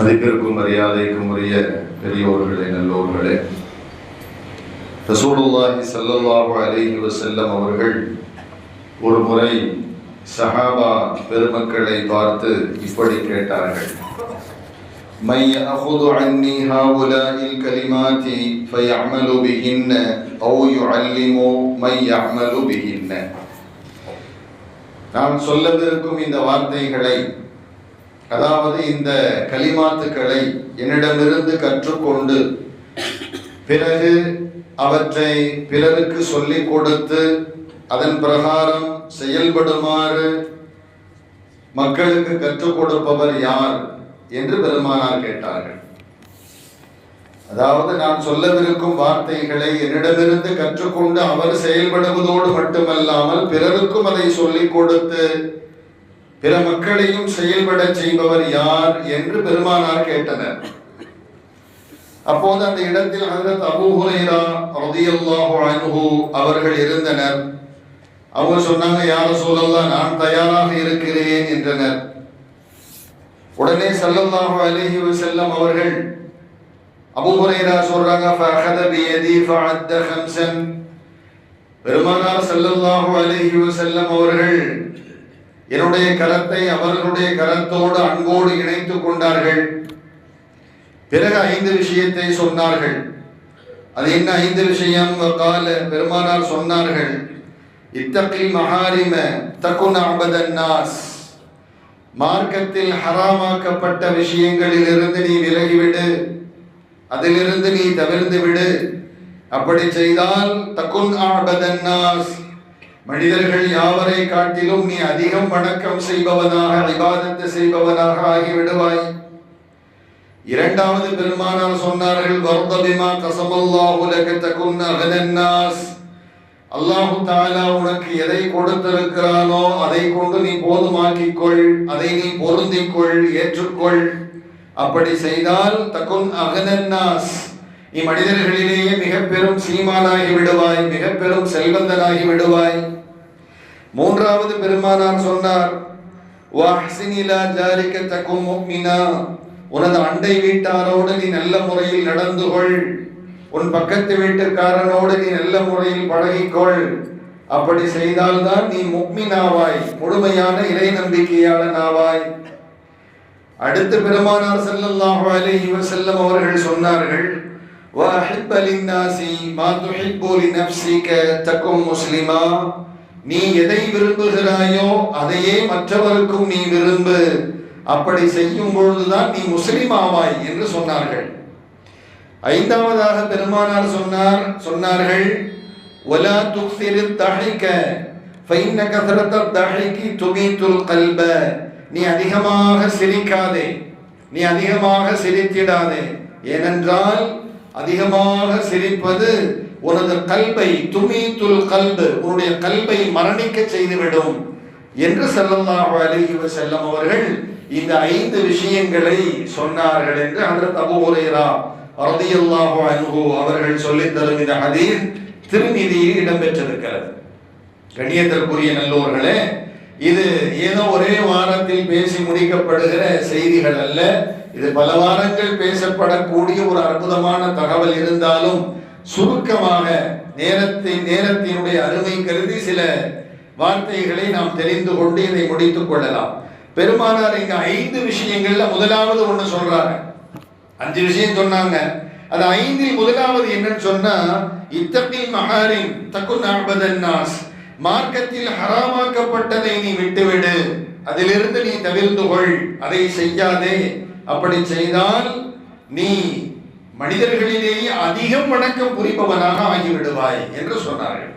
மதிப்பிற்கும் மரியாதைக்கும் உரிய பெரியோர்களே, நல்லோர்களே, ரசூலுல்லாஹி ஸல்லல்லாஹு அலைஹி வஸல்லம் அவர்கள் ஒரு முறை சஹாபா பெருமக்களை பார்த்து இப்படி கேட்டார்கள்: மை யஅஹுது அன்னி ஹாஉலாஇல் கலிமாத்தி ஃபயஅமலு பிஹின்ன அவ் யுஅல்லிமு மை யஅமலு பிஹின்ன. நான் சொல்லவிருக்கும் இந்த வார்த்தைகளை, அதாவது இந்த கலிமாத்துக்களை என்னிடமிருந்து கற்றுக்கொண்டு பிறகு அவற்றை பிறருக்கு சொல்லிக் கொடுத்து அதன் பிரகாரம் செயல்படுமாறு மக்களுக்கு கற்றுக் கொடுப்பவர் யார் என்று பெருமானார் கேட்டார்கள். அதாவது நான் சொல்லவிருக்கும் வார்த்தைகளை என்னிடமிருந்து கற்றுக்கொண்டு அவர் செயல்படுவதோடு மட்டுமல்லாமல் பிறருக்கும் அதை சொல்லிக் கொடுத்து பிற மக்களையும் செயல்பட செய்பவர் யார் என்று பெருமானார் கேட்டனர். அப்போது அந்த இடத்தில் ஹஜ்ரத் அபூ ஹுரைரா ரலியல்லாஹு அன்ஹு அவர்கள் இருந்தனர். அவங்க சொன்னாங்க, யா ரசூலல்லாஹ், நான் தயாராக இருக்கிறேன் என்றனர். உடனே ஸல்லல்லாஹு அலைஹி வஸல்லம் அவர்கள் அபூ ஹுரைரா சொல்றாங்க, ஃபஅஹத பியதி ஃபஅத்த ஹம்ஸன். பெருமானார் ஸல்லல்லாஹு அலைஹி வஸல்லம் அவர்கள் என்னுடைய கரத்தை அவர்களுடைய கரத்தோடு அன்போடு இணைத்துக் கொண்டார்கள். பிறகு 5 விஷயத்தை சொன்னார்கள். அது என்ன 5 விஷயம்? கால, பெருமானார் சொன்னார்கள், இத்தகில் மஹாரிம தகுன் அபதன் நாஸ். மார்க்கத்தில் ஹராமாக்கப்பட்ட விஷயங்களிலிருந்து நீ விலகிவிடு, அதிலிருந்து நீ தவிர்ந்து விடு. அப்படி செய்தால் தகுன் அபதன் நாஸ், மனிதர்கள் யாவரை காட்டிலும் நீ அதிகம் வணக்கம் செய்பவனாக, இபாதத்து செய்பவனாக ஆகிவிடுவாய். இரண்டாவது பெருமானார் சொன்னார்கள், வர்த பிமா கஸமல்லாஹு லக தகுன் அகனன் நாஸ். அல்லாஹு தஆலா உனக்கு எதை கொடுத்திருக்கிறானோ அதை கொண்டு நீ போதுமாக்கிக்கொள், அதை நீ பொருந்திக்கொள், ஏற்றுக்கொள். அப்படி செய்தால் தகுன் அகனன் நாஸ், நீ மனிதர்களிலேயே மிக பெரும் சீமானாகி விடுவாய், மிக பெரும் செல்வந்தனாகி விடுவாய். மூன்றாவது பெருமானார் சொன்னார், வஹ்சின் இலா ஜாரிக தகுன் முஃமினா. உனது அண்டை வீட்டாரோடு நீ நல்ல முறையில் நடந்து கொள், உன் பக்கத்து வீட்டுக்காரனோடு நீ நல்ல முறையில் பழகிக்கொள். அப்படி செய்தால்தான் நீ முஃமினாவாய், முழுமையான இறை நம்பிக்கையாளனாவாய். அடுத்து பெருமானார் ஸல்லல்லாஹு அலைஹி வஸல்லம் அவர்கள் சொன்னார்கள், வஹிப்ப லின்னாசி மா துஹிப்பு லினஃப்ஸிக தகுன் முஸ்லிமா. நீ எதை விரும்புகிறாயோ அதையே மற்றவருக்கும் நீ விரும்பு. அப்படி செய்யும் பொழுதுதான் நீ முஸ்லிம் ஆவாய் என்று சொன்னார்கள். ஐந்தாவதாக பெருமானார் சொன்னார்கள், வலா துக்ஸிரு தஹிக ஃபைன்ன கஸரத்த தஹிகி துமீதுல் கல்ப. நீ அதிகமாக சிரிக்காதே, நீ அதிகமாக சிரித்திடாதே. ஏனென்றால் அதிகமாக சிரிப்பது உனது கல்பை, துமீதுல் கல்பு, உன்னுடைய கல்பை மரணிக்க செய்துவிடும் என்று ஸல்லல்லாஹு அலைஹி வஸல்லம் அவர்கள் இந்த 5 விஷயங்களை சொன்னார்கள் என்று ஹஜ்ரத் அபூ ஹுரைரா ரலியல்லாஹு அன்ஹு அவர்கள் சொல்லித் தரும் இந்த ஹதீஸ் திருமிதியில் இடம்பெற்றிருக்கிறது. கண்ணியத்திற்குரிய நல்லோர்களே, இது ஏதோ ஒரே வாரத்தில் பேசி முடிக்கப்படுகிற செய்திகள் அல்ல. இது பல வாரங்கள் பேசப்படக்கூடிய ஒரு அற்புதமான தகவல். இருந்தாலும் சுருக்கமாக நேரத்தினுடைய அருமை கருதி சில வார்த்தைகளை நாம் தெரிந்து கொண்டு இதை முடித்துக் கொள்ளலாம். பெருமானார் இங்க 5 விஷயங்கள்ல முதலாவது ஒண்ணு சொல்றாங்க. 5 விஷயம் சொன்னாங்க. அது 5ல் முதலாவது என்னன்னு சொன்னா, இத்தகில் மஹாரிம் தகுன் அபதன் நாஸ். மார்க்கத்தில் ஹராமாக்கப்பட்டதை நீ விட்டுவிடு, அதிலிருந்து நீ தவிர்ந்து கொள், அதை செய்யாதே. அப்படி செய்தால் நீ மனிதர்களிலேயே அதிகம் வணக்கம் புரிபவனாக ஆகிவிடுவாய் என்று சொன்னார்கள்.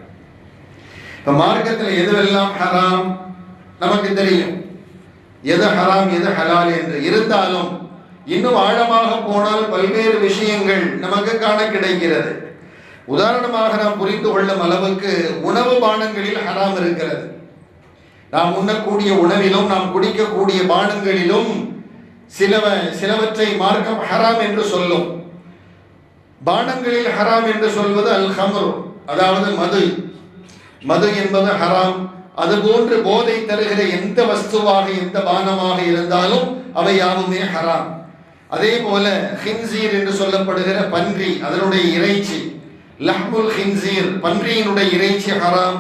இப்ப மார்க்கத்தில் எதுவெல்லாம் ஹராம் நமக்கு தெரியும், எது ஹராம் எது ஹலால் என்று. இருந்தாலும் இன்னும் ஆழமாக போனால் பல்வேறு விஷயங்கள் நமக்கு காண கிடைக்கிறது. உதாரணமாக நாம் புரிந்து கொள்ளும் அளவுக்கு உணவு பானங்களில் ஹராம் இருக்கிறது. நாம் உண்ணக்கூடிய உணவிலும் நாம் குடிக்கக்கூடிய பானங்களிலும் சிலவற்றை மார்க்கம் ஹராம் என்று சொல்லும். பானங்களில் ஹராம் என்று சொல்வது அல் ஹம்ரு, அதாவது மது. மது என்பது ஹராம். அதுபோன்று போதை தருகிற எந்த வஸ்துவாக எந்த பானமாக இருந்தாலும் அவை யாவுமே ஹராம். அதே போல ஹின்சீர் என்று சொல்லப்படுகிற பன்றி, அதனுடைய இறைச்சி, லஹ்முல் ஹின்சீர், பன்றியினுடைய இறைச்சி ஹராம்,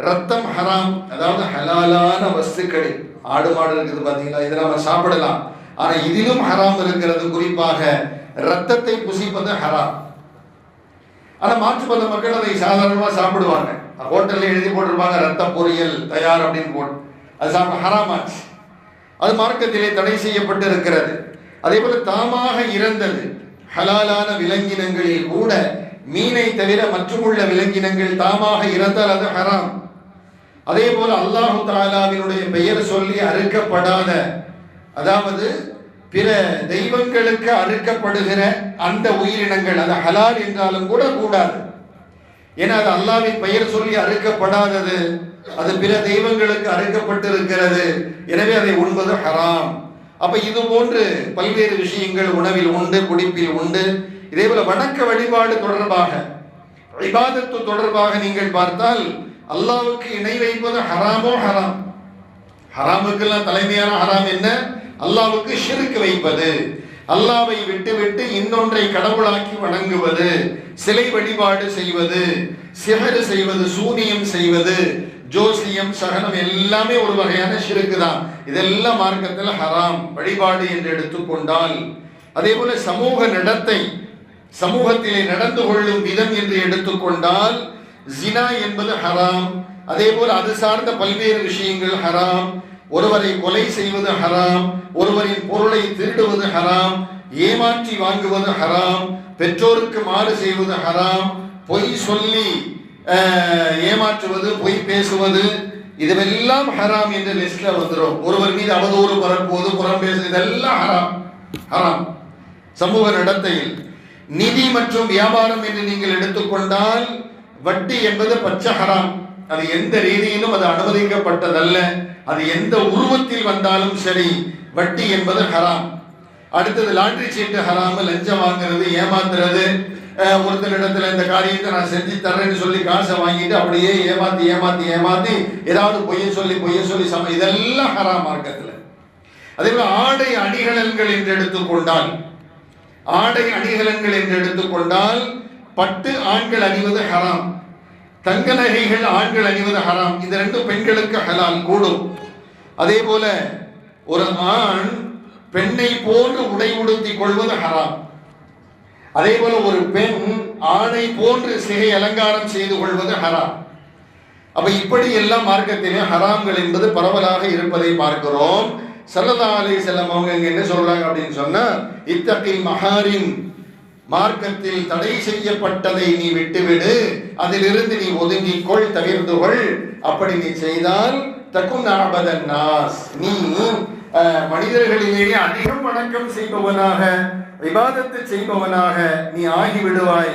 ரத்தம் ஹராம். அதாவது ஹலாலான வஸ்துக்களில் ஆடு மாடு இருக்குது பார்த்தீங்களா, இதை நம்ம சாப்பிடலாம். ஆனால் இதிலும் ஹராம் இருக்கிறது. குறிப்பாக ரத்தத்தை புசிப்பது ஹராம். ஆனால் மாற்றுப்பத மக்கள் அதை சாதாரணமாக சாப்பிடுவாங்க. ஹோட்டலில் எழுதி போட்டிருப்பாங்க ரத்த பொரியல் தயார் அப்படின்னு போட்டு, அது சாப்பிட ஹராமாச்சு. அது மார்க்கத்திலே தடை செய்யப்பட்டு இருக்கிறது. அதே போல தாமாக இறந்தது, ஹலாலான விலங்கினங்களில் கூட மீனை தவிர மற்றுமுள்ள விலங்கினங்கள் தாமாக இறந்தால் அது ஹராம். அதே போல அல்லாஹு தஆலாவினுடைய பெயர் சொல்லி அறுக்கப்படாத, அதாவது பிற தெய்வங்களுக்கு அறுக்கப்படுகிற அந்த உயிரினங்கள், அது ஹலால் என்றாலும் கூட கூடாது. ஏன்னா அது அல்லாஹ்வின் பெயர் சொல்லி அறுக்கப்படாதது, அது பிற தெய்வங்களுக்கு அறுக்கப்பட்டிருக்கிறது. எனவே அதை உண்பது ஹராம். அப்ப இது போன்று பல்வேறு விஷயங்கள் உணவில் உண்டு, குடிப்பில் உண்டு. இதே போல வணக்க வழிபாடு தொடர்பாக, இபாதத்து தொடர்பாக நீங்கள் பார்த்தால் அல்லாஹ்வுக்கு இணை வைப்பது ஹராமோ ஹராம். ஹராமுக்கெல்லாம் தலைமையான ஹராம் என்ன? அல்லாஹ்வுக்கு ஷிர்க் வைப்பது, அல்லாஹ்வை விட்டு இன்னொன்றை கடவுளாக்கி வணங்குவது, சிலை வழிபாடு செய்வது, சிஹர் செய்வது, சூனியம் செய்வது, ஜோசியம், சகனம் எல்லாமே ஒரு வகையான ஷிர்க் தான். இதெல்லாம் மார்க்கத்தில் ஹராம் வழிபாடு என்று எடுத்துக்கொண்டால். அதே போல சமூக நடத்தை, சமூகத்திலே நடந்து கொள்ளும் விதம் என்று எடுத்துக்கொண்டால் ஜினா என்பது ஹராம். அதே போல அது சார்ந்த பல்வேறு விஷயங்கள் ஹராம். ஒருவரை கொலை செய்வது ஹராம், ஒருவரின் பொருளை திருடுவது ஹராம், ஏமாற்றி வாங்குவது ஹராம், பெற்றோருக்கு மாறு செய்வது ஹராம், பொய் சொல்லி ஏமாற்றுவது, பொய் பேசுவது, இதுவெல்லாம் ஹராம் என்ற லிஸ்ட்ல வந்துடும். ஒருவர் மீது அவதூறு பரப்புவது, புறம் பேசுவது, இதெல்லாம் ஹராம் ஹராம். சமூக நடத்தையில் நிதி மற்றும் வியாபாரம் என்று நீங்கள் எடுத்துக்கொண்டால் வட்டி என்பது பச்சை ஹராம். அது எந்த ரீதியிலும் அது அனுமதிக்கப்பட்டதல்ல. அது எந்த உருவத்தில் வந்தாலும் சரி, வட்டி என்பது ஹராம். அடுத்தது லாட்டரி சீட்டு ஹராம், லஞ்சம் வாங்குறது, ஏமாத்துறது. ஒருத்தரிடத்துல இந்த காரியத்தை நான் செஞ்சு தர்றேன்னு சொல்லி காசை வாங்கிட்டு அப்படியே ஏமாத்தி ஏதாவது பொய்ய சொல்லி இதெல்லாம் ஹராம் மார்க்கத்தில். அதே போல ஆடை அணிகலன்கள் என்று எடுத்துக்கொண்டால், ஆடை அணிகலன்கள் என்று எடுத்துக்கொண்டால் பட்டு ஆண்கள் அணிவது ஹராம், தங்க நகைகள் ஆண்கள் அணிவது ஹராம். இந்த ரெண்டும் பெண்களுக்கு ஹலால் கூடும். அதே போல ஒரு ஆண் பெண்ணை போன்று உடை உடுத்திக் கொள்வது ஹராம். அதே போல ஒரு பெண் ஆணை போன்று சிகை அலங்காரம் செய்து கொள்வது ஹராம். அப்ப இப்படி எல்லாம் மார்க்கத்திலே ஹராம்கள் என்பது பரவலாக இருப்பதை பார்க்கிறோம். ஸல்லல்லாஹு அலைஹி வஸல்லம் அவங்க என்ன சொல்றாங்க அப்படின்னு சொன்னா, இத்தகில் மஹாரிம், மார்க்கத்தில் தடை செய்யப்பட்டதை நீ விட்டுவிடு, அதிலிருந்து நீ ஒதுங்கிக்கொள், தவிர்த்து கொள். அப்படி நீ செய்தால் தகுன் அபதன் நாஸ், நீ மனிதர்களிலேயே அதிகம் வணக்கம் செய்பவனாக, இபாதத்து செய்பவனாக நீ ஆகிவிடுவாய்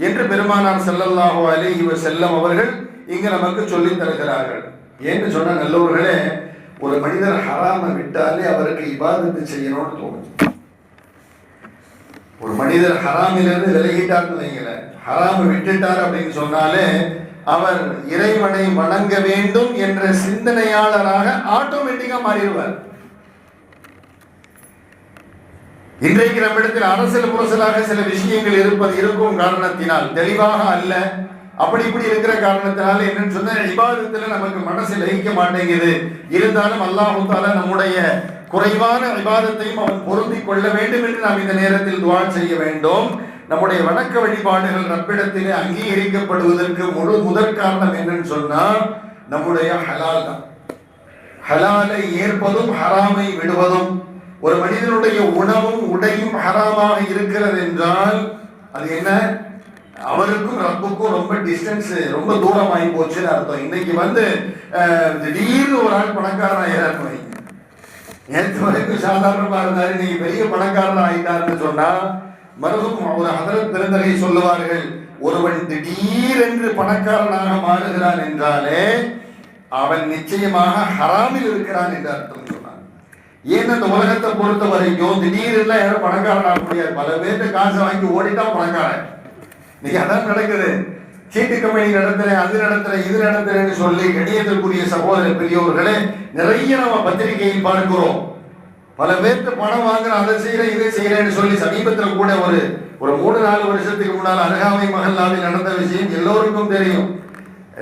என்று பெருமானார் ஸல்லல்லாஹு அலைஹி வஸல்லம் அவர்கள் இங்கு நமக்கு சொல்லி தருகிறார்கள். என்று சொன்ன நல்லவர்களே, ஒரு மனிதர் ஹராமை விட்டாலே அவருக்கு இபாதத்து செய்யணும்னு தோணும். ஒரு மனிதர் ஹராமிலிருந்து விலகிட்டார்னு வைங்கள, ஹராமை விட்டுட்டார் அப்படின்னு சொன்னாலே அவர் இறைவனை வணங்க வேண்டும் என்ற சிந்தனையாளராக ஆட்டோமேட்டிக்கா மாறிடுவார். இன்றைக்கு நம்மிடத்தில் அரசியல் புரசலாக சில விஷயங்கள் இருக்கும் காரணத்தினால், தெளிவாக அல்ல, அப்படி இப்படி இருக்கிற காரணத்தினால என்னன்னு சொன்ன இபாதத்துல நமக்கு மனசு லயிக்க மாட்டேங்குது. இருந்தாலும் அல்லாஹ் தஆலா நம்முடைய குறைவான இபாதத்தையும் அவன் பொருந்தி கொள்ள வேண்டும் என்று நாம் இந்த நேரத்தில் துஆ செய்ய வேண்டும். நம்முடைய வணக்க வழிபாடுகள் ரப்பிடத்திலே அங்கீகரிக்கப்படுவதற்கு முதற் காரணம் என்னன்னு சொன்னா நம்முடைய ஹலால் தான். ஹலாலை ஏற்பதும் ஹராமை விடுவதும். ஒரு மனிதனுடைய உணவும் உடையும் ஹராமாக இருக்கிறது என்றால் அது என்ன, அவருக்கும் ரப்புக்கும் ரொம்ப டிஸ்டன்ஸ், ரொம்ப தூரம் ஆகி போச்சுன்னு அர்த்தம். இன்னைக்கு திடீர்னு ஒரு ஆள் பணக்காரன் ஆயிராரு, நேற்று வரைக்கும் சாதாரணமா இருந்தாரு, இன்னைக்கு பெரிய பணக்காரன் ஆயிட்டாருன்னு சொன்னா மருகும் ஒரு ஹதரத் பெருந்தகை சொல்லுவார்கள், ஒருவன் திடீரென்று பணக்காரனாக மாறுகிறான் என்றாலே அவன் நிச்சயமாக ஹராமில் இருக்கிறான் என்று அர்த்தம் சொன்னான். ஏன் அந்த உலகத்தை பொறுத்த வரைக்கும் திடீரெல்லாம் யாரும் பணக்காரன் ஆக முடியாது. பல பேர்த்த காசை வாங்கி ஓடிட்டான் பணக்காரன். இன்னைக்கு அதான் நடக்குது. சீட்டு கம்பெனி நடத்துறேன், அது நடத்துறேன், இது நடத்துறேன்னு சொல்லி கணியத்திற்குரிய சகோதர பெரியவர்களே, நிறைய நம்ம பத்திரிகையில் பார்க்கிறோம். பல பேருக்கு பணம் வாங்குறேன், அதை செய்யறேன், இதை செய்யறேன்னு சொல்லி சமீபத்தில் கூட ஒரு 3-4 வருஷத்துக்கு முன்னால் அருகாமை மஹல்லாவில் நடந்த விஷயம் எல்லோருக்கும் தெரியும்.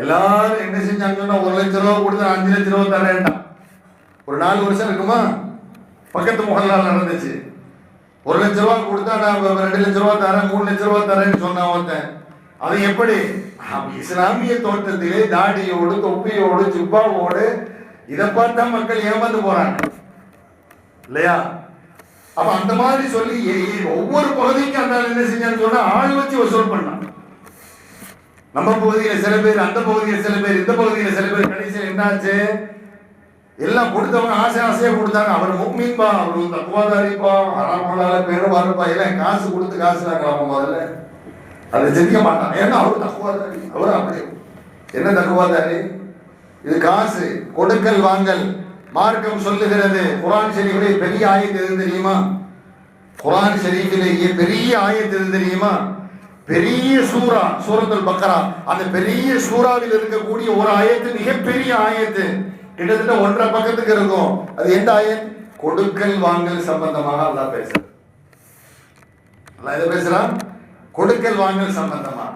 எல்லாரும் என்ன செஞ்சாங்கன்னா 1 லட்சம் ரூபா கொடுத்து 5 லட்சம் ரூபா தரேன்டா. ஒரு 4 வருஷம் இருக்குமா, பக்கத்து முகல்லால் நடந்துச்சு. 1 லட்சம் ரூபா கொடுத்தா நான் 2 லட்சம் ரூபா தரேன், 3 லட்சம் ரூபா தரேன்னு சொன்னான் ஒருத்தன். அது எப்படி? இஸ்லாமிய தோற்றத்திலே தாடியோடு தொப்பியோடு ஜுப்பாவோடு இதை பார்த்தா மக்கள் ஏமாந்து போறாங்க இல்லையா? அப்ப அந்த மாதிரி சொல்லி ஒவ்வொரு பகுதிக்கும் அந்த என்ன செஞ்சான்னு சொன்னா ஆள் வச்சு வசூல் பண்ணான். நம்ம பகுதியில சில பேர், அந்த பகுதியில சில பேர், இந்த பகுதியில சில பேர். கடைசியில் என்னாச்சு? எல்லாம் கொடுத்தவங்க ஆசையா கொடுத்தாங்க. அவர் முக்மீன்பா, அவர் தக்குவாதாரிப்பா, ஹராமலால பெருவாருப்பா, எல்லாம் காசு கொடுத்து காசு வாங்கலாம். முதல்ல அதை செஞ்சிக்க மாட்டான். ஏன்னா அவர் தக்குவாதாரி. அவர் அப்படி என்ன தக்குவாதாரி? இது காசு கொடுக்கல் வாங்கல். மார்க்கம் சொல்லுகிறது. குர்ஆன் ஷரீஃபிலே பெரிய ஆயத்து எது தெரியுமா? குர்ஆன் ஷரீஃபிலேயே பெரிய ஆயத்து எது தெரியுமா? பெரிய சூரா, சூரத்துல் பக்ரா. அந்த பெரிய சூறாவில் இருக்கக்கூடிய ஒரு ஆயத்து மிகப்பெரிய ஆயத்து, கிட்டத்தட்ட 1.5 பக்கத்துக்கு இருக்கும். அது எந்த ஆயத்? கொடுக்கல் வாங்கல் சம்பந்தமாக அல்லாஹ் பேசுறான். அல்லாஹ் எதை பேசுறான்? கொடுக்கல் வாங்கல் சம்பந்தமா.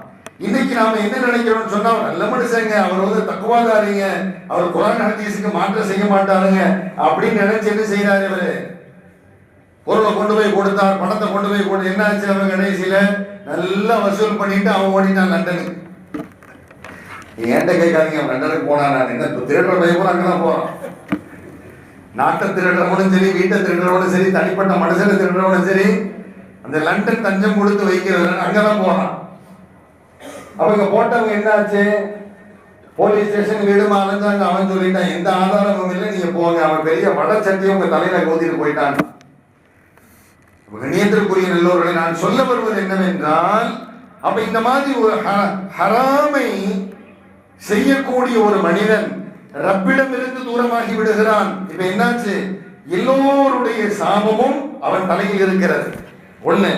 இன்னைக்கு நாம என்ன நினைக்கிறோம்னு சொன்னா, நல்ல மனுஷங்க, அவர் தக்குவாதாரிங்க, அவர் குர்ஆன் ஹதீஸுக்கு மாற்றம் செய்ய மாட்டாருங்க அப்படின்னு நினைச்சு என்ன செய்யறாரு? இவரு பொருளை கொண்டு போய் கொடுத்தார், பணத்தை கொண்டு போய் கொடுத்து என்ன ஆச்சு? அவன் கடைசியில நல்லா வசூல் பண்ணிட்டு அவன் ஓடிட்டான் லண்டனுக்கு. ஏன்ட்ட கேட்காதீங்க, அவன் லண்டனுக்கு போனா. நான் என்ன திருடுற பயப்பட அங்கதான் போறான். நாட்டை திருடுறவனும் சரி, வீட்டை திருடுறவனும் சரி, தனிப்பட்ட மனுஷனை திருடுறவனும் சரி, அந்த லண்டன் தஞ்சம் கொடுத்து வைக்கிறது அங்கதான் போறான். அவங்க போட்டவங்க என்னாச்சு? போலீஸ் ஸ்டேஷன் வீடுமா அலைஞ்சாங்க. அவன் சொல்லிட்டான், எந்த ஆதாரமும் இல்லை, நீங்க போங்க. அவன் பெரிய வட சட்டியை உங்க தலையில கோதிட்டு போயிட்டான். கண்ணியத்திற்குரிய எல்லோர்களை நான் சொல்ல வருவது என்னவென்றால், அப்ப இந்த மாதிரி ஒரு ஹராமை செய்யக்கூடிய ஒரு மனிதன் ரப்பிடம் இருந்து தூரமாகி விடுகிறான். இப்ப என்னாச்சு? எல்லோருடைய சாபமும் அவன் தலையில் இருக்கிறது. ஒண்ணு.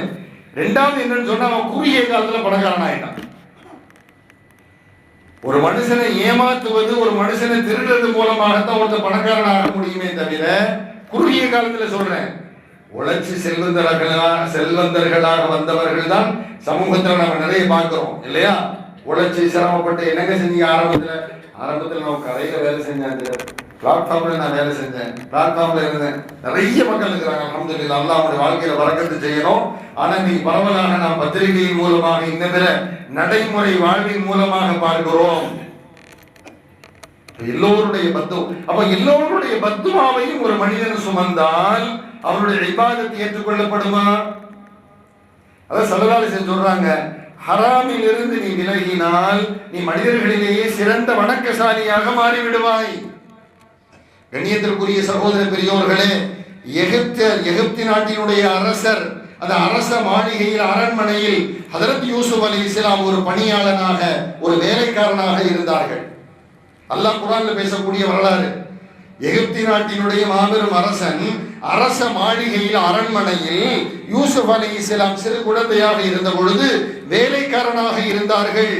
ரெண்டாவது என்னன்னு சொன்னா, அவன் குறுகிய காலத்துல பணக்காரன் ஆயிட்டான். ஒரு மனுஷனை ஏமாத்துவது, ஒரு மனுஷனை திருடுறது மூலமாகத்தான் ஒருத்தர் பணக்காரன் ஆக முடியுமே தவிர, குறுகிய காலத்துல சொல்றேன், உழைச்சி செல்வந்தர்களாக வந்தவர்கள் தான் சமூகத்துல நம்ம நிறைய பார்க்கிறோம் இல்லையா? உழைச்சி சிரமப்பட்டு என்னங்க செஞ்சீங்க? ஆரம்பத்துல நான் கடையில வேலை செஞ்சேன், பிளாட்ஃபார்ம்ல நான் வேலை செஞ்சேன், பிளாட்ஃபார்ம்ல இருந்தேன். நிறைய மக்கள் இருக்கிறாங்க. அல்ஹம்துலில்லாஹ், அல்லாஹ் அவங்களுடைய வாழ்க்கையில வரக்கத்து செய்யணும். ஆனா இன்னைக்கு பரவலாக நாம் பத்திரிகையின் மூலமாக, இன்னபிற நடைமுறை வாழ்வின் மூலமாக பார்க்கிறோம் எல்லோருடைய பத்து. அப்ப எல்லோருடைய பத்துவாவையும் ஒரு மனிதன் சுமந்தால் அவருடைய இபாதத் ஏற்றுக்கொள்ளப்படுமா? அதான் ஸல்லல்லாஹு அலைஹி வஸல்லம் சொல்றாங்க, ஹராமில் இருந்து நீ விலகினால் நீ மனிதர்களிலேயே சிறந்த வணக்கசாலியாக மாறிவிடுவாய். கண்ணியத்திற்குரிய சகோதர பெரியோர்களே, எகிப்து நாட்டினுடைய அரசர், அந்த அரச மாளிகையில், அரண்மனையில் ஹஜ்ரத் யூசுப் அலைஹிஸ்ஸலாம் ஒரு பணியாளனாக, ஒரு வேலைக்காரனாக இருந்தார்கள். அல்லாஹ் குர்ஆன்ல பேசக்கூடிய வரலாறு. எகிப்து நாட்டினுடைய மாபெரும் அரசன் அரச மாளிகையில், அரண்மனையில் யூசுப் அலைஹிஸ்ஸலாம் சிறு குழந்தையாக இருந்த பொழுது வேலைக்காரனாக இருந்தார்கள்.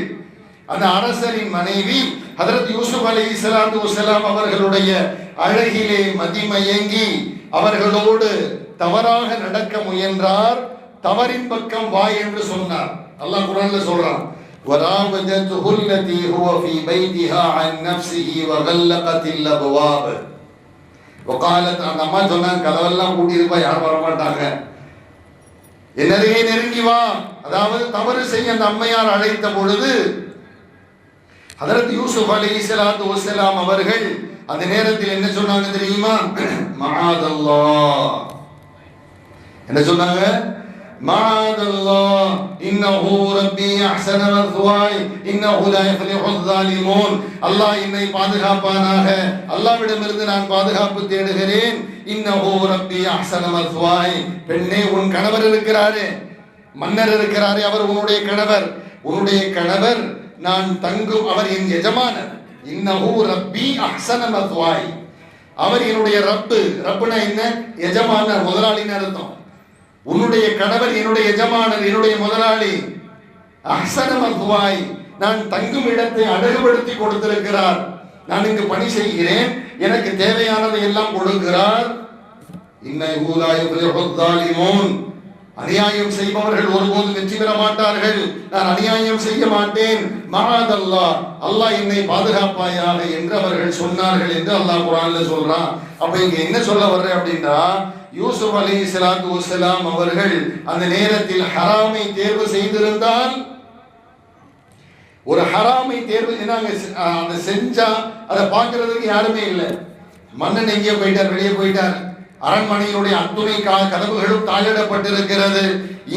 அந்த அரசரின் மனைவி ஹஜ்ரத் யூசுப் அலைஹிஸ்ஸலாத்து வஸலாம் அவர்களுடைய அழகிலே மதிமயங்கி அவர்களோடு தவறாக நடக்க முயன்றார். தவறின் பக்கம் வா என்று சொன்னார். அல்லாஹ் குர்ஆன்ல சொல்றான், وَرَاوَدَتْهُ الَّتِي هُوَ فِي بَيْتِهَا عَنْ نَفْسِهِ وَغَلَّقَتِ الْأَبْوَابَ. وقالت, அந்த அம்மா சொன்னாங்க, கதவெல்லாம் பூட்டி இருப்பா, யாரும் வர மாட்டாங்க, என்னருகே நெருங்கி வா. அதாவது தவறு செய்ய அந்த அம்மையார் அழைத்த பொழுது ஹஜ்ரத் யூசுப் அலைஹிஸ்ஸலாத்து வஸலாம் அவர்கள் அந்த நேரத்தில் என்ன சொன்னாங்க தெரியுமா? மஆதல்லாஹ். என்ன சொன்னாங்க? மஆதல்லாஹ் இன்னஹு ரப்பி அஹ்ஸன மத்வாய் இன்னஹு லா யஃப்லிஹுல் ஸாலிமூன். அல்லாஹ் என்னை பாதுகாப்பானாக, அல்லாஹ்விடமிருந்து நான் பாதுகாப்பு தேடுகிறேன். இன்னஹு ரப்பி அஹ்ஸன மத்வாய். பெண்ணே, உன் கணவர் இருக்கிறாரே, மன்னர் இருக்கிறாரே, அவர் உன்னுடைய கணவர். உன்னுடைய கணவர் நான் தங்கும், அவர் என் எஜமானர். இன்னஹு ரப்பி அஹ்ஸன மத்வாய். அவர் என்னுடைய ரப்பு. ரப்புனா என்ன? எஜமானர், முதலாளின்னு அர்த்தம். உன்னுடைய கணவர் என்னுடைய எஜமானர், என்னுடைய முதலாளி. அஹ்ஸன மத்வாய், நான் தங்கும் இடத்தை அழகுபடுத்தி கொடுத்திருக்கிறார். நான் இங்கு பணி செய்கிறேன், எனக்கு தேவையானதை எல்லாம் கொடுக்கிறார். இன்னஹு லா யுஃப்லிஹுல் ஸாலிமூன், அநியாயம் செய்பவர்கள் ஒருபோதும் வெற்றி பெற மாட்டார்கள். நான் அநியாயம் செய்ய மாட்டேன், மஆதல்லாஹ், அல்லாஹ் என்னை பாதுகாப்பாயாக என்று அவர்கள் சொன்னார்கள் என்று அல்லாஹ் குர்ஆன்ல சொல்றான். அப்ப இங்க என்ன சொல்ல வர்றேன் அப்படின்னா, யூசுப் அலைஹிஸ்ஸலாத்து வஸ்ஸலாம் அவர்கள் அந்த நேரத்தில் ஹராமை தேர்வு செய்திருந்தால், ஒரு ஹராமை தேர்வு அந்த செஞ்சா அதை பார்க்கறதுக்கு யாருமே இல்லை. மன்னன் எங்கேயோ போயிட்டார், வெளியே போயிட்டார். அரண்மனையினுடைய அத்துணை கதவுகளும் தாளிடப்பட்டிருக்கிறது.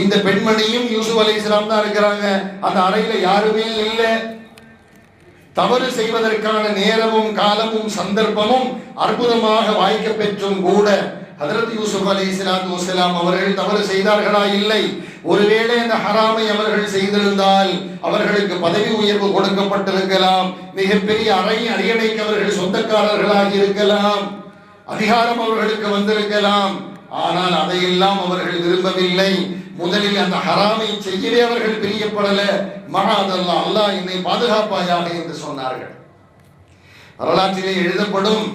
இந்த பெண்மணியும் யூசுப் அலைஹிஸ்ஸலாம் தான் இருக்கிறாங்க. அந்த அறையில யாருமே இல்லை. தவறு செய்வதற்கான நேரமும் காலமும் சந்தர்ப்பமும் அற்புதமாக வாய்க்க பெற்றும் கூட ஹஜ்ரத் யூசுப் அலைஹிஸ்ஸலாத்து வஸ்ஸலாம் அவர்கள் தவறு செய்தார்களா? இல்லை. ஒருவேளை அந்த ஹராமை அவர்கள் செய்திருந்தால் அவர்களுக்கு பதவி உயர்வு கொடுக்கப்பட்டிருக்கலாம், மிகப்பெரிய அரியணைக்கு அவர்கள் சொந்தக்காரர்களாகி இருக்கலாம், அதிகாரம் அவர்களுக்கு வந்திருக்கலாம். ஆனால் அதையெல்லாம் அவர்கள் விரும்பவில்லை. முதலில் அந்த ஹராமை செய்யவே அவர்கள் பிரியப்படல. மஆதல்லாஹ், அல்லாஹ் என்னை பாதுகாப்பாயாக என்று சொன்னார்கள். வரலாற்றிலே எழுதப்படும்,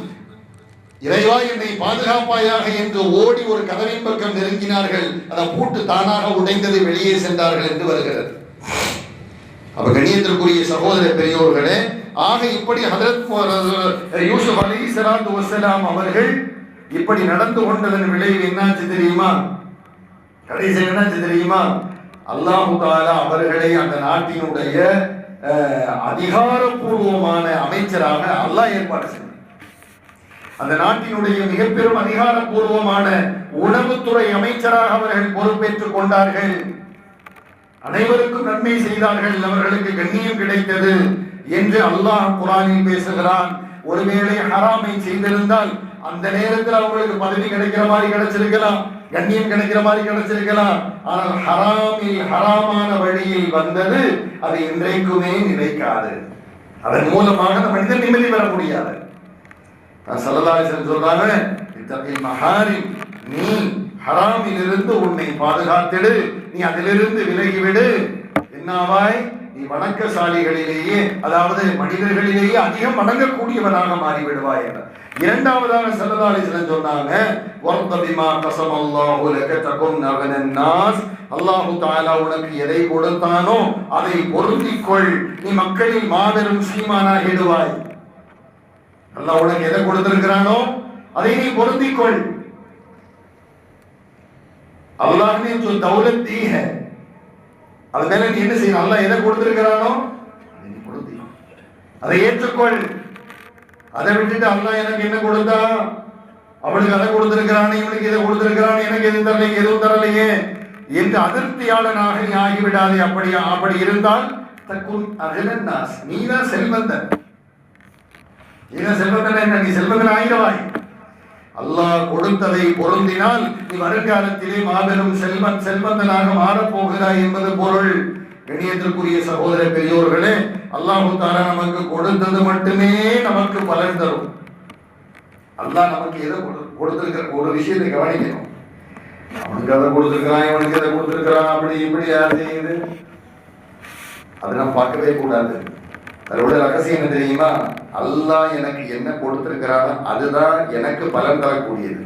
இறைவா என்னை பாதுகாப்பாயாக என்று ஓடி ஒரு கதவின் பக்கம் நெருங்கினார்கள். அந்த பூட்டு தானாக உடைந்தது, வெளியே சென்றார்கள் என்று வருகிறது. அப்ப கண்ணியத்திற்குரிய சகோதர பெரியோர்களே, ஆக இப்படி ஹஜ்ரத் யூசுப் அலைஹிஸ்ஸலாத்து வஸ்ஸலாம் அவர்கள் இப்படி நடந்து கொண்டதன் விளைவு என்னாச்சு தெரியுமா? கடைசியில் என்னாச்சு தெரியுமா? அல்லாஹ் தஆலா அவர்களை அந்த நாட்டினுடைய அதிகாரப்பூர்வமான அமைச்சராக அல்லாஹ் ஏற்பாடு செய்தார். அந்த நாட்டினுடைய மிக பெரும் அதிகாரப்பூர்வமான உணவுத்துறை அமைச்சராக அவர்கள் பொறுப்பேற்றுக் கொண்டார்கள். அனைவருக்கும் நன்மை செய்தார்கள், அவர்களுக்கு கண்ணியம் கிடைத்தது என்று அல்லாஹ் குர்ஆனில் பேசுகிறான். ஒருவேளை ஹராமை செய்திருந்தால் அந்த நேரத்தில் அவங்களுக்கு பதவி கிடைக்கிற மாதிரி கிடைச்சிருக்கலாம், கண்ணியம் கிடைக்கிற மாதிரி கிடைச்சிருக்கலாம். ஆனால் ஹராமான வழியில் வந்தது அது இன்றைக்குமே நிலைக்காது. அதன் மூலமாக அந்த மனிதன் நிம்மதி பெற முடியாது. ஸல்லல்லாஹு அலைஹி வஸல்லம் சொல்றாங்க, இத்தகில் மஹாரிம், நீ ஹராமில் இருந்து உன்னை பாதுகாத்திடு, நீ அதிலிருந்து விலகிவிடு. என்னாவாய்? நீ வணக்கசாலிகளிலேயே, அதாவது மனிதர்களிலேயே அதிகம் வணங்கக்கூடியவனாக மாறிவிடுவாய். இரண்டாவதாக ஸல்லல்லாஹு அலைஹி வஸல்லம் சொன்னாங்க, வர்தபிமா கஸமல்லாஹு லக தகுன் அகனன் நாஸ், அல்லாஹ் தஆலா உனக்கு எதை கொடுத்தானோ அதை பொருந்திக்கொள், நீ மக்களில் மாபெரும் சீமானாகிடுவாய். அல்லாஹ் உனக்கு எதை கொடுத்திருக்கிறானோ அதை நீ பொருந்திக்கொள். अल्लाह ने जो दौलत दी है அது மேல நீ என்ன செய்யணும்? அல்லாஹ் எதை கொடுத்திருக்கிறானோ அதை நீ பொருந்தி அதை ஏற்றுக்கொள். அதை விட்டுட்டு அல்லாஹ் எனக்கு என்ன கொடுத்தா, அவளுக்கு அதை கொடுத்திருக்கிறானே, இவனுக்கு இதை கொடுத்திருக்கிறானே, எனக்கு எதுவும் தரலையே, எதுவும் தரலையே என்று அதிருப்தியாளனாக நீ ஆகிவிடாதே. அப்படி இருந்தால் தக்குன் அகனன் நாஸ், நீதான் செல்வந்தன். செல்வந்தன் என்ன? நீ செல்வந்தன் ஆயிரவாய். அல்லாஹ் கொடுத்ததை பொருந்தினால் நீ வருங்காலத்திலே மாபெரும் செல்வந்தனாக மாறப்போகிறாய் என்பது பொருள். கண்ணியத்திற்குரிய சகோதர பெரியோர்களே, அல்லாஹ் தஆலா நமக்கு கொடுத்தது மட்டுமே நமக்கு பலன் தரும். அல்லாஹ் நமக்கு எதை கொடுத்திருக்கிற ஒரு விஷயத்தை கவனிக்கணும். அவனுக்கு அதை கொடுத்திருக்கிறான், இவனுக்கு எதை கொடுத்திருக்கிறான், அப்படி இப்படி அது இது அதை நம்ம பார்க்கவே கூடாது. அதோட ரகசியம் என்ன தெரியுமா? அல்லாஹ் எனக்கு என்ன கொடுத்திருக்கிறானோ அதுதான் எனக்கு பலன் தரக்கூடியது.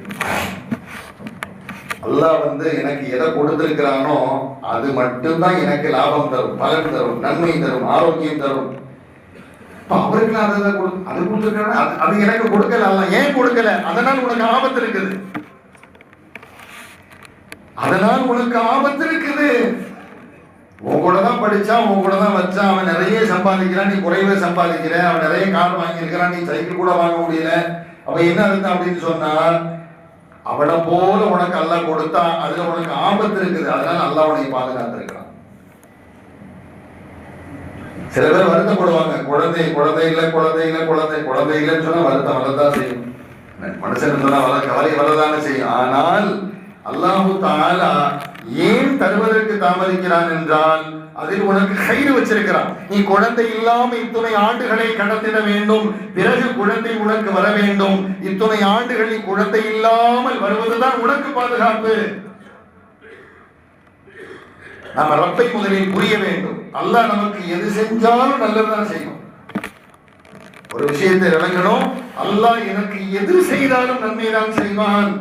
அல்லாஹ் எனக்கு எதை கொடுத்திருக்கிறானோ அது மட்டும்தான் எனக்கு லாபம் தரும், பலன் தரும், நன்மை தரும், ஆரோக்கியம் தரும். அவருக்கு அது கொடுத்திருக்கிறானோ அது எனக்கு கொடுக்கல. அல்லாஹ் ஏன் கொடுக்கல? அதனால் உனக்கு ஆபத்து இருக்குது. அதனால் உனக்கு ஆபத்து இருக்குது. உன் கூட தான் படிச்சான், உன் கூட தான் வச்சான், அவன் நிறைய சம்பாதிக்கிறான், நீ குறைவே சம்பாதிக்கிற. அவன் நிறைய கார் வாங்கியிருக்கிறான், நீ சைக்கிள் கூட வாங்க முடியல. அவன் என்ன அர்த்தம் அப்படின்னு சொன்னா, அவனை போல உனக்கு அல்லாஹ் கொடுத்தா அதுல உனக்கு ஆபத்து இருக்குது. அதனால அல்லாஹ் உன்னை பாதுகாத்திருக்கிறான். சில பேர் வருத்தப்படுவாங்க, குழந்தை இல்லைன்னு சொன்னா வருத்தம் வரதான் செய்யும். மனுஷன் சொன்னா கவலை வரதானே செய்யும். ஆனால் அல்லாஹ் தஆலா ஏன் தருவதற்கு தாமதிக்கிறான் என்றால் அதில் உனக்கு கயிறு வச்சிருக்கிறான். நீ குழந்தை இல்லாம இத்துணை ஆண்டுகளை கடத்திட வேண்டும், பிறகு குழந்தை உனக்கு வர வேண்டும். இத்துணை ஆண்டுகளில் குழந்தை இல்லாமல் வருவதுதான் உனக்கு பாதுகாப்பு. நாம ரப்பை முதலில் புரிய வேண்டும். அல்லாஹ் நமக்கு எது செஞ்சாலும் நல்லதுதான் செய்யும். ஒரு விஷயத்தை விளங்கணும், அல்லாஹ் எனக்கு எது செய்தாலும் நன்மைதான் செய்வான்.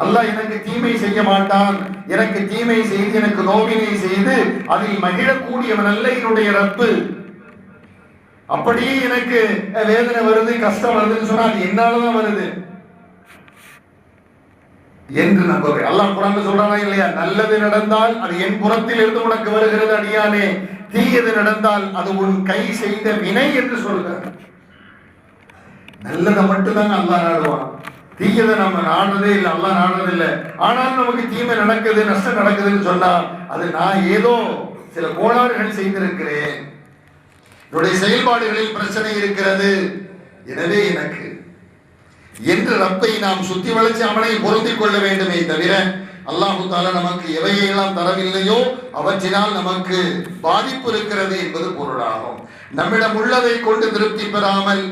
அல்லாஹ் எனக்கு தீமை செய்ய மாட்டான், எனக்கு தீமை செய்து எனக்கு நோவினை செய்து அதில் மகிழக்கூடியவன் அல்ல என்னுடைய ரப்பு. அப்படியே எனக்கு வேதனை வருது, கஷ்டம் வருதுன்னு சொன்னா அது என்னாலதான் வருது என்று நம்புவேன். அல்லாஹ் குர்ஆன்ல சொல்றானா இல்லையா, நல்லது நடந்தால் அது என் புறத்தில் இருந்து உனக்கு வருகிறது அடியானே, தீயது நடந்தால் அது உன் கை செய்த வினை என்று சொல்றார். நல்லதை மட்டும்தாங்க அல்லாஹ் நாடுவான், தீயதை நம்ம நாடுறதே இல்லை, அல்லாஹ் நாடுறது இல்லை. ஆனாலும் நமக்கு தீமை நடக்குது, நஷ்டம் நடக்குதுன்னு சொன்னா அது நான் ஏதோ சில கோளாறுகள் செய்திருக்கிறேன், என்னுடைய செயல்பாடுகளில் பிரச்சனை இருக்கிறது, எனவே எனக்கு என்று ரப்பை நாம் சுத்தி வளைச்சு அவனை பொருந்திக் கொள்ள வேண்டுமே தவிர அல்லாஹு தஆலா நமக்கு எவையெல்லாம் தரவில்லையோ அவற்றினால் நமக்கு பாதிப்பு இருக்கிறது என்பது பொருளாகும். நம்மிடம் உள்ளதை கொண்டு திருப்தி பெறாமல்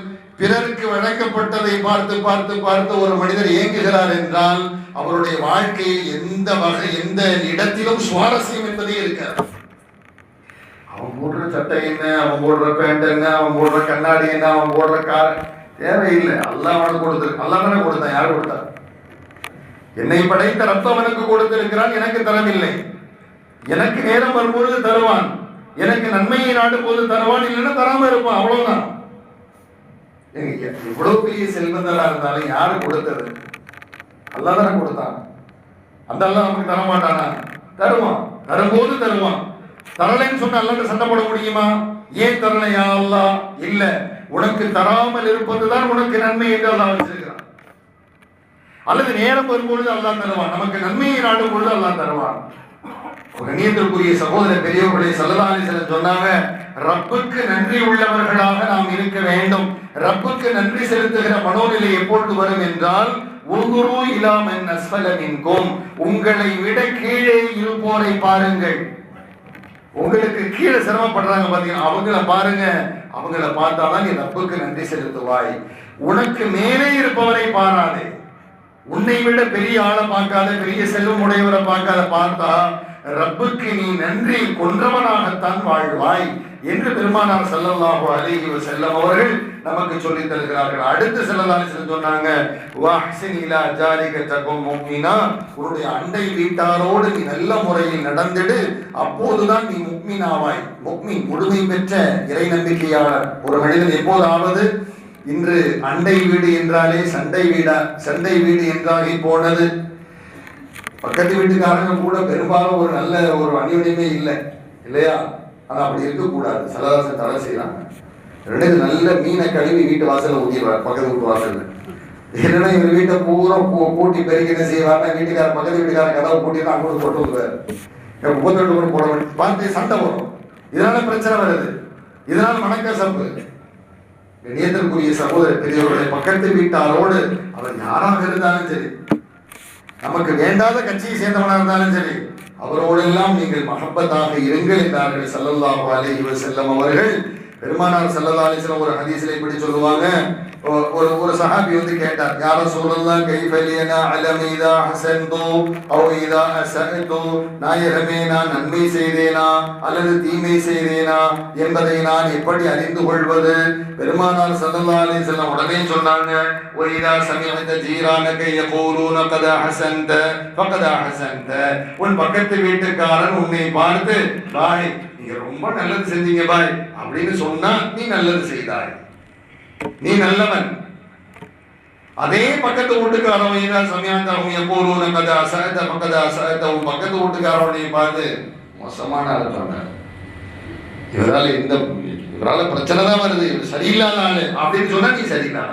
பிறருக்கு வழங்கப்பட்டதை பார்த்து பார்த்து பார்த்து ஒரு மனிதர் இயங்குகிறார் என்றால் அவருடைய வாழ்க்கையில் எந்த இடத்திலும் சுவாரஸ்யம் என்பதே இருக்காது. அவன் போடுற சட்டை என்ன, அவன் போடுற பேண்ட் என்ன, அவன் போடுற கண்ணாடி என்ன, அவன் போடுற கார் தேவையில்லை. அல்லாஹ் அவனுக்கு கொடுத்திருக்கு. அல்லாஹ் தானே கொடுத்தான், யார் கொடுத்தா? என்னை படைத்த ரப்ப அவனுக்கு கொடுத்திருக்கிறான், எனக்கு தரவில்லை. எனக்கு நேரம் வரும்பொழுது தருவான், எனக்கு நன்மையை நாடும் போது தருவான், இல்லைன்னா தராம இருப்பான், அவ்வளவுதான். இவ்வளவு பெரிய செல்வந்தரா இருந்தாலும் யாரு கொடுத்தது? அல்லாஹ் தானே கொடுத்தான். அந்த அல்லாஹ் நமக்கு தர மாட்டானா? தருவான், தரும்போது தருவான். தரலைன்னு சொன்ன அல்லாஹ்ட்ட சண்டை போட முடியுமா? ஏன் தரலையா அல்லாஹ்? இல்ல, உனக்கு தராமல் இருப்பதுதான் உனக்கு நன்மை என்று அல்லாஹ் வச்சிருக்கிறான். அல்லது நேரம் வரும்பொழுது அல்லாஹ் தருவான், நமக்கு நன்மையை நாடும் பொழுது அல்லாஹ் தருவான். கண்ணியத்திற்குரிய சகோதர பெரியவர்களை ஸல்லல்லாஹு அலைஹி வஸல்லம் சொன்னாங்க, ரப்புக்கு நன்றி உள்ளவர்களாக நாம் இருக்க வேண்டும். ரப்புக்கு நன்றி செலுத்துகிற மனோநிலை எப்பொழுது வரும் என்றால், உன்குரு இலா மன் அஸ்ஃபல மின்கும், உங்களை விட கீழே இருப்போரை பாருங்கள். உங்களுக்கு கீழே சிரமப்படுறாங்க பாத்தீங்கன்னா அவங்கள பாருங்க, அவங்கள பார்த்தாதான் நீ ரப்புக்கு நன்றி செலுத்துவாய். உனக்கு மேலே இருப்பவரை பாராதே, உன்னை விட பெரிய ஆளை பார்க்காத, பெரிய செல்வம் உடையவரை பார்க்காத, பார்த்தா ரப்புக்கு நீ நன்றி கொன்றவனாகத்தான் வாழ்வாய் என்று பெருமானார் ஸல்லல்லாஹு அலைஹி வஸல்லம் அவர்கள் நமக்கு சொல்லி தருகிறார்கள். அடுத்து ஸல்லல்லாஹு அலைஹி வஸல்லம் சொன்னாங்க, வஹ்சின் இலா ஜாரிக தகும் முஃமினா, உன்னுடைய அண்டை வீட்டாரோடு நீ நல்ல முறையில் நடந்திடு, அப்போதுதான் நீ முஃமினாவாய். முஃமின் முழுமை பெற்ற இறை நம்பிக்கையாளர். ஒரு மனிதன் எப்போதாவது இன்று அண்டை வீடு என்றாலே சண்டை வீடு என்றாகி போனது. பக்கத்து வீட்டுக்காரங்க கூட பெரும்பாலும் ஒரு நல்ல ஒரு அந்யோன்யமே இல்லை இல்லையா? ஆனா அப்படி இருக்கக்கூடாது. சலதாசன் தடை செய்யறாங்க. ரெண்டு நல்ல மீனை கழுவி வீட்டு வாசல்ல ஊத்திடுவார், பக்கத்து வீட்டு வாசல்ல. இல்லைன்னா இவர் வீட்டை பூரா பூட்டி பெருக்கி என்ன செய்வாருன்னா, வீட்டுக்கார பக்கத்து வீட்டுக்காரன் கதவை பூட்டிட்டு அங்கே போட்டு விடுவார். முப்பத்தெட்டு கூட போட வேண்டிய பார்த்து சண்டை வரும். இதனால பிரச்சனை வருது, இதனால மனக்கசப்பு. நேயத்திற்குரிய சகோதர பெரியவர்களை, பக்கத்து வீட்டாரோடு அவர் யாராக இருந்தாலும் சரி, நமக்கு வேண்டாத கட்சியை சேர்ந்தவனாக இருந்தாலும் சரி, அவரோடெல்லாம் நீங்கள் மஹப்பத்தாக இருங்கள் என்றார்கள் ஸல்லல்லாஹு அலைஹி வஸல்லம் அவர்கள். பெருமானார் ஸல்லல்லாஹு அலைஹி வஸல்லம் ஒரு ஹதீஸில் இப்படி சொல்லுவாங்க, ஒரு சஹாபி வந்து கேட்டார், யா ரசூலல்லாஹ் கைஃப லியனா அலம் இதா ஹஸன்து அவ் இதா அஸஅது, நாயகமே நான் நன்மை செய்தேனா அல்லது தீமை செய்தேனா என்பதை நான் எப்படி அறிந்து கொள்வது? பெருமானார் ஸல்லல்லாஹு அலைஹி வஸல்லம் உடனே சொன்னாங்க, வ இதா சமிஅத ஜீரானக யகூலூன கத ஹஸன்த ஃபகத ஹஸன்த, உன் பக்கத்து வீட்டுக்காரன் உன்னை பார்த்து, பாய் நீங்க ரொம்ப நல்லது செஞ்சீங்க பாய் அப்படின்னு சொன்னா நீ நல்லது செய்தாய், நீ நல்லவன். அதே பக்கத்து வீட்டுக்காரன் சமயாந்தவங்க எப்போது கதை அசகத்த பக்கத்து அசகத்த உன் பக்கத்து வீட்டுக்காரனை பார்த்து மோசமான ஆளுப்பாங்க, இவரால பிரச்சனை தான் வருது, இவர் சரியில்லாத ஆளு அப்படின்னு சொன்னா நீ சரியில்லாத.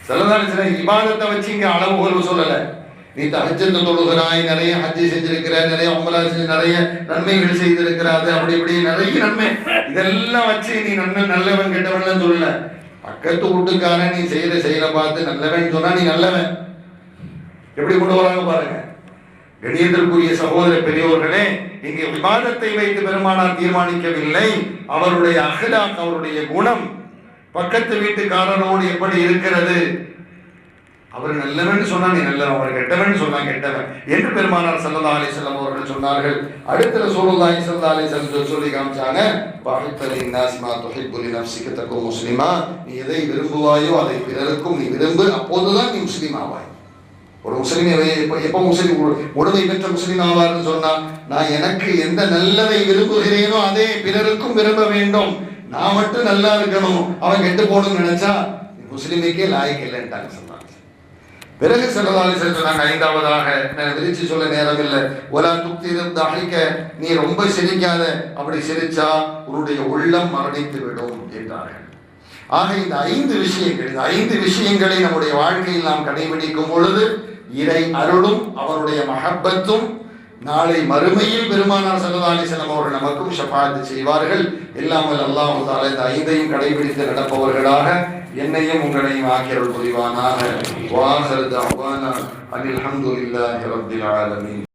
சிலதான் சில இபாதத்தை வச்சு இங்க அளவுகோல் சொல்லல. நீ தஹஜ்ஜத் தொழுகிறாய், நிறைய ஹஜ்ஜி செஞ்சிருக்கிற, நிறைய உம்ரா செஞ்சு நிறைய நன்மைகள் செய்திருக்கிறாரு, அப்படி இப்படி நிறைய நன்மை, இதெல்லாம் வச்சு நீ நல்லவன் கெட்டவன் சொல்லல. பக்கத்து வீட்டுக்காரன் நீ செய்யற செயலை பார்த்து நல்லவன் சொன்னா நீ நல்லவன். எப்படி கொண்டு வராங்க பாருங்க. கணியத்திற்குரிய சகோதர பெரியோர்களே, இங்கே விவாதத்தை வைத்து பெருமானார் தீர்மானிக்கவில்லை. அவருடைய அஹ்லாக், அவருடைய குணம் பக்கத்து வீட்டுக்காரனோடு எப்படி இருக்கிறது, அவர் நல்லவன் சொன்னா நீ நல்லவன், அவர் கெட்டவன் சொன்னா கெட்டவன் என்று பெருமானார் ஸல்லல்லாஹு அலைஹி வஸல்லம் அவர்கள் சொன்னார்கள். அடுத்த ரசூலுல்லாஹி ஸல்லல்லாஹு அலைஹி வஸல்லம் சொல்லி காமிச்சாங்க, வஹித்தலின் நாஸ் மா துஹிப்பு லினஃப்ஸிக தகு முஸ்லிமா, நீ எதை விரும்புவாயோ அதை பிறருக்கும் நீ விரும்பு, அப்போதுதான் நீ முஸ்லிம் ஆவாய். ஒரு முஸ்லிம் எப்போ முஸ்லிம் ஒழுங்கை பெற்ற முஸ்லிம் ஆவார்னு சொன்னா, நான் எனக்கு எந்த நல்லதை விரும்புகிறேனோ அதே பிறருக்கும் விரும்ப வேண்டும், நான் மட்டும் நல்லா இருக்கணும், அவன் கெட்டு போகணும்னு நினைச்சா முஸ்லிமுக்கே லாய்க்கு இல்லைன்ட்டாங்க சொன்னாங்க. பிறகு ஸல்லல்லாஹு அலைஹி வஸல்லம் சொன்னாங்க, ஐந்தாவதாக, விரிச்சு சொல்ல நேரம் இல்லை, ஒலா துக்திரும் தஹிக, நீ ரொம்ப சிரிக்காத, அப்படி சிரிச்சா உன்னுடைய உள்ளம் மரணித்து விடும் என்றார்கள். ஆக இந்த 5 விஷயங்களை நம்முடைய வாழ்க்கையில் நாம் கடைபிடிக்கும் பொழுது இறை அருளும் அவருடைய மஹப்பத்தும் நாளை மறுமையில் பெருமானார் ஸல்லல்லாஹு அலைஹி வஸல்லம் அவர்கள் நமக்கும் ஷஃபாஅத் செய்வார்கள். எல்லாம் வல்ல அல்லாஹ் தஆலா இந்த 5ஐயும் கடைபிடித்து நடப்பவர்களாக என்னையும் உங்களையும் ஆக்கியருள் புரிவானாக. வா ஆகிரு தஅவானா அல்ஹம்துலில்லாஹி ரப்பில் ஆலமீன்.